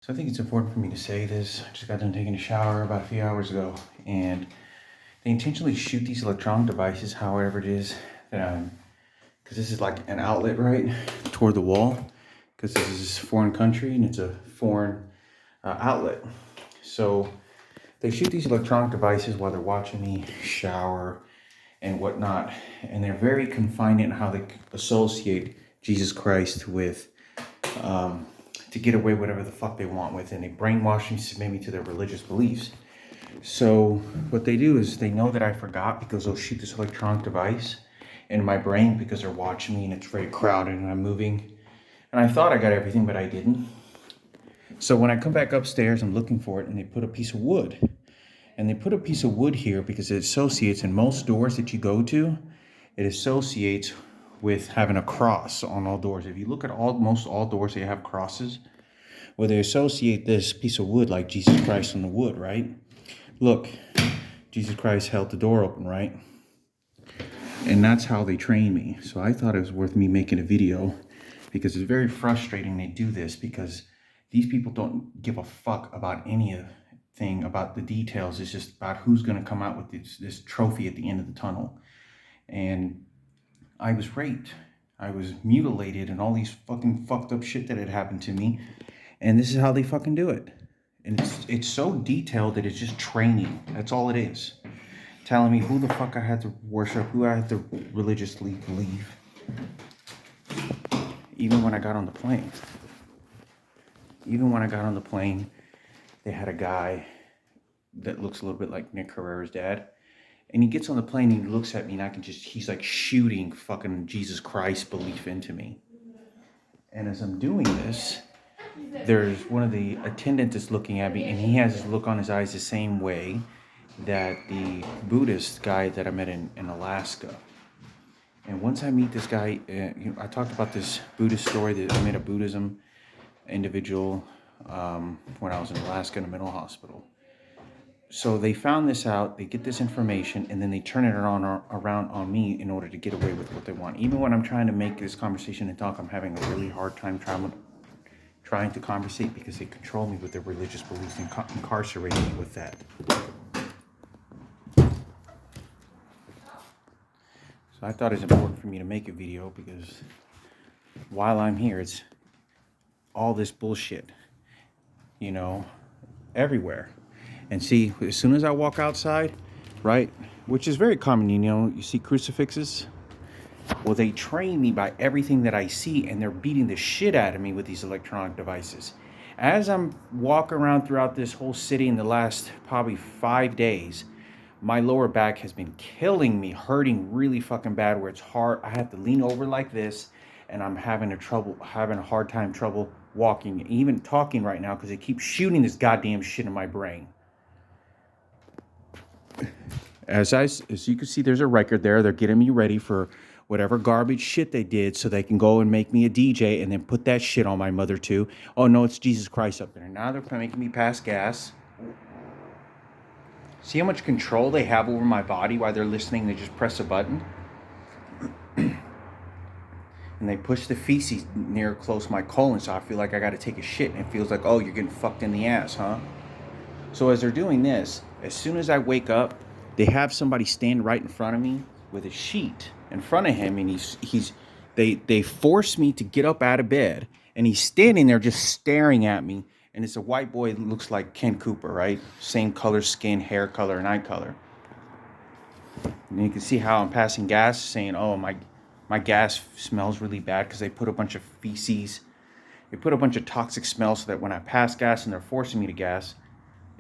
So I think it's important for me to say this. I just got done taking a shower about a few hours ago, and they intentionally shoot these electronic devices, however it is that because this is like an outlet, right, toward the wall, because this is a foreign country and it's a foreign outlet. So they shoot these electronic devices while they're watching me shower and whatnot, and they're very confined in how they associate Jesus Christ with to get away whatever the fuck they want with, and they brainwash me, submit me to their religious beliefs. So what they do is they know that I forgot because they'll shoot this electronic device in my brain because they're watching me and it's very crowded and I'm moving. And I thought I got everything, but I didn't. So when I come back upstairs, I'm looking for it, and they put a piece of wood. And they put a piece of wood here because it associates in most doors that you go to, it associates with having a cross on all doors. If you look at most all doors, they have crosses. Well, they associate this piece of wood like Jesus Christ on the wood, right? Look, Jesus Christ held the door open, right? And that's how they train me. So I thought it was worth me making a video because it's very frustrating they do this because these people don't give a fuck about anything about the details. It's just about who's going to come out with this trophy at the end of the tunnel. And I was raped. I was mutilated and all these fucking fucked up shit that had happened to me. And this is how they fucking do it. And it's so detailed that it's just training. That's all it is. Telling me who the fuck I had to worship, who I had to religiously believe. Even when I got on the plane. They had a guy that looks a little bit like Nick Herrera's dad. And he gets on the plane and he looks at me and he's like shooting fucking Jesus Christ belief into me. And as I'm doing this, there's one of the attendants is looking at me, and he has his look on his eyes the same way that the Buddhist guy that I met in Alaska. And once I meet this guy, I talked about this Buddhist story that I met a Buddhism individual when I was in Alaska in a mental hospital. So they found this out, they get this information, and then they turn it around on me in order to get away with what they want. Even when I'm trying to make this conversation and talk, I'm having a really hard time trying to conversate because they control me with their religious beliefs and incarcerate me with that. So I thought it was important for me to make a video because while I'm here, it's all this bullshit, everywhere. And see, as soon as I walk outside, right, which is very common, you see crucifixes. Well, they train me by everything that I see, and they're beating the shit out of me with these electronic devices. As I'm walking around throughout this whole city in the last probably 5 days, my lower back has been killing me, hurting really fucking bad, where it's hard. I have to lean over like this, and I'm having a hard time walking, even talking right now, because they keep shooting this goddamn shit in my brain. As you can see, there's a record there. They're getting me ready for whatever garbage shit they did so they can go and make me a DJ and then put that shit on my mother too. Oh no, it's Jesus Christ up there. Now they're making me pass gas. See how much control they have over my body while they're listening? They just press a button. And they push the feces near close to my colon, so I feel like I got to take a shit. And it feels like, oh, you're getting fucked in the ass, huh? So as they're doing this, as soon as I wake up, they have somebody stand right in front of me with a sheet in front of him, and they force me to get up out of bed, and he's standing there just staring at me, and it's a white boy that looks like Ken Cooper, right? Same color skin, hair color, and eye color. And you can see how I'm passing gas, saying, oh, my gas smells really bad because they put a bunch of feces. They put a bunch of toxic smells so that when I pass gas and they're forcing me to gas,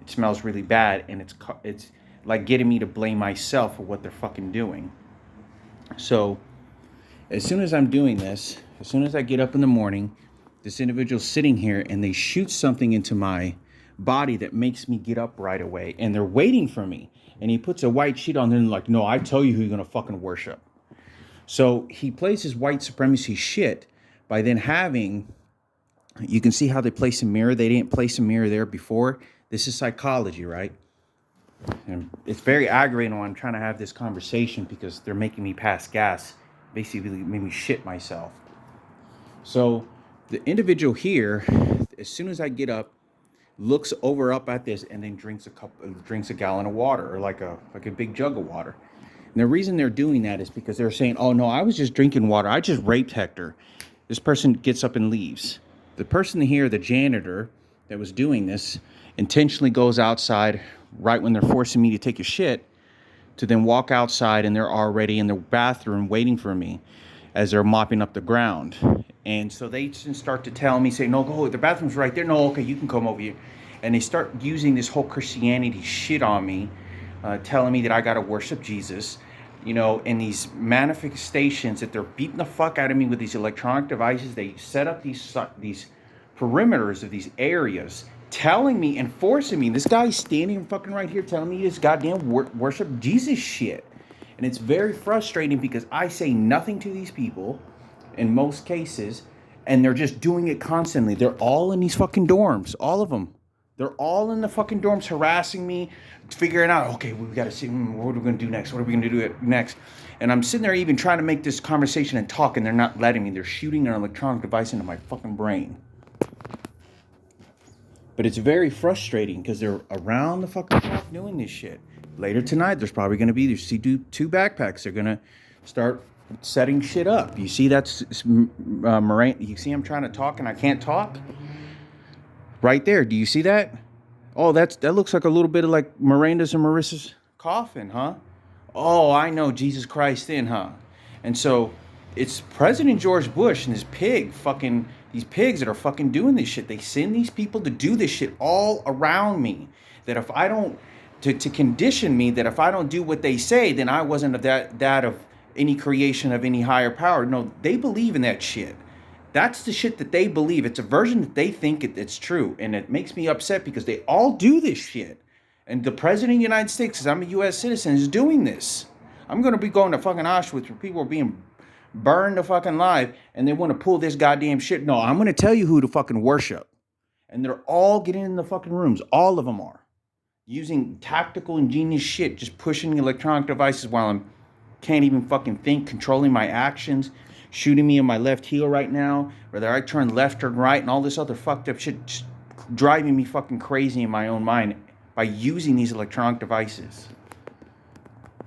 it smells really bad, and it's like getting me to blame myself for what they're fucking doing. So as soon as I'm doing this, as soon as I get up in the morning, this individual's sitting here and they shoot something into my body that makes me get up right away, and they're waiting for me. And he puts a white sheet on there and like, no, I tell you who you're gonna fucking worship. So he plays his white supremacy shit by then having, you can see how they place a mirror. They didn't place a mirror there before. This is psychology, right? And it's very aggravating when I'm trying to have this conversation because they're making me pass gas, basically made me shit myself. So the individual here, as soon as I get up, looks over up at this, and then drinks a gallon of water, or like a big jug of water. And the reason they're doing that is because they're saying, "Oh no, I was just drinking water. I just raped Hector." This person gets up and leaves. The person here, the janitor that was doing this, intentionally goes outside right when they're forcing me to take a shit, to then walk outside, and they're already in the bathroom waiting for me as they're mopping up the ground. And so they start to tell me, say, "No, go, the bathroom's right there. No, okay, you can come over here." And they start using this whole Christianity shit on me, telling me that I got to worship Jesus, and these manifestations that they're beating the fuck out of me with these electronic devices. They set up these perimeters of these areas, telling me and forcing me. This guy's standing fucking right here telling me this goddamn worship Jesus shit. And it's very frustrating because I say nothing to these people in most cases, and they're just doing it constantly. They're all in these fucking dorms, all of them. They're all in the fucking dorms harassing me, figuring out, okay, we got to see, what are we going to do next? What are we going to do next? And I'm sitting there even trying to make this conversation and talk, and they're not letting me. They're shooting an electronic device into my fucking brain. But it's very frustrating because they're around the fucking clock doing this shit. Later tonight, there's probably going to be two backpacks. They're going to start setting shit up. You see that's Moraine. You see I'm trying to talk and I can't talk? Right there. Do you see that? Oh, that looks like a little bit of like Miranda's and Marissa's coffin, huh? Oh, I know, Jesus Christ in, huh? And so it's President George Bush and these pigs that are fucking doing this shit. They send these people to do this shit all around me. That if I don't, to condition me that if I don't do what they say, then I wasn't of that of any creation of any higher power. No, they believe in that shit. That's the shit that they believe. It's a version that they think it's true. And it makes me upset because they all do this shit. And the president of the United States, because I'm a U.S. citizen, is doing this. I'm going to be going to fucking Auschwitz where people are being burned to fucking live and they want to pull this goddamn shit. No, I'm going to tell you who to fucking worship. And they're all getting in the fucking rooms. All of them are. Using tactical, ingenious shit, just pushing electronic devices while I'm can't even fucking think, controlling my actions, shooting me in my left heel right now, whether I turn left or right, and all this other fucked up shit, just driving me fucking crazy in my own mind by using these electronic devices.